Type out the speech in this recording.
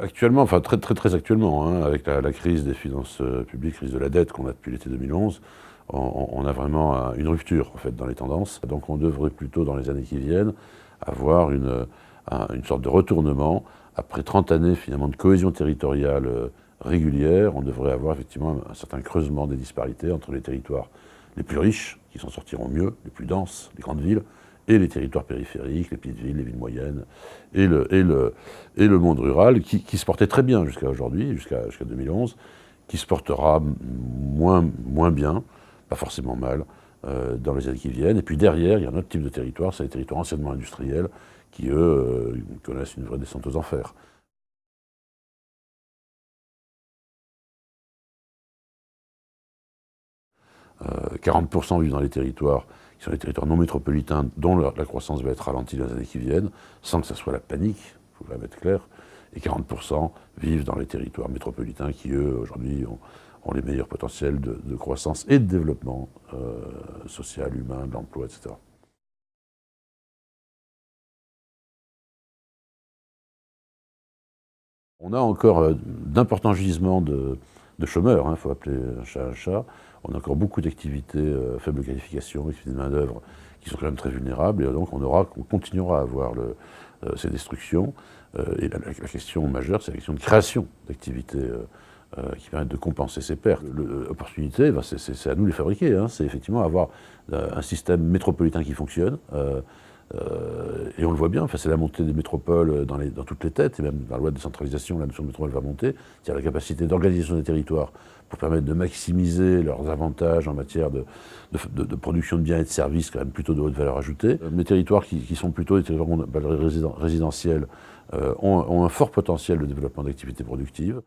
Actuellement, enfin très actuellement, hein, avec la crise des finances publiques, crise de la dette qu'on a depuis l'été 2011, on a vraiment une rupture en fait dans les tendances. Donc on devrait plutôt dans les années qui viennent avoir une sorte de retournement. Après 30 années finalement de cohésion territoriale régulière, on devrait avoir effectivement un certain creusement des disparités entre les territoires les plus riches, qui s'en sortiront mieux, les plus denses, les grandes villes, et les territoires périphériques, les petites villes, les villes moyennes, et le monde rural, qui se portait très bien jusqu'à aujourd'hui, jusqu'à 2011, qui se portera moins bien, pas forcément mal, dans les années qui viennent. Et puis derrière, il y a un autre type de territoire, c'est les territoires anciennement industriels, qui eux connaissent une vraie descente aux enfers. 40% vivent dans les territoires qui sont les territoires non métropolitains, dont la croissance va être ralentie dans les années qui viennent, sans que ça soit la panique, il faut quand même être clair. Et 40% vivent dans les territoires métropolitains qui, eux, aujourd'hui, ont les meilleurs potentiels de croissance et de développement social, humain, de l'emploi, etc. On a encore d'importants gisements de chômeurs, il faut appeler un chat un chat. On a encore beaucoup d'activités à faible qualification, d'activités de main-d'œuvre qui sont quand même très vulnérables, et donc on continuera à avoir ces destructions. Et la question majeure, c'est la question de création d'activités qui permettent de compenser ces pertes. L'opportunité, c'est à nous de les fabriquer, hein. C'est effectivement avoir un système métropolitain qui fonctionne. Et on le voit bien, enfin, c'est la montée des métropoles dans toutes les têtes, et même dans la loi de décentralisation, la notion de métropole va monter, c'est-à-dire la capacité d'organisation des territoires pour permettre de maximiser leurs avantages en matière de production de biens et de services, quand même plutôt de haute valeur ajoutée. Les territoires qui sont plutôt des territoires résidentiels ont un fort potentiel de développement d'activités productives.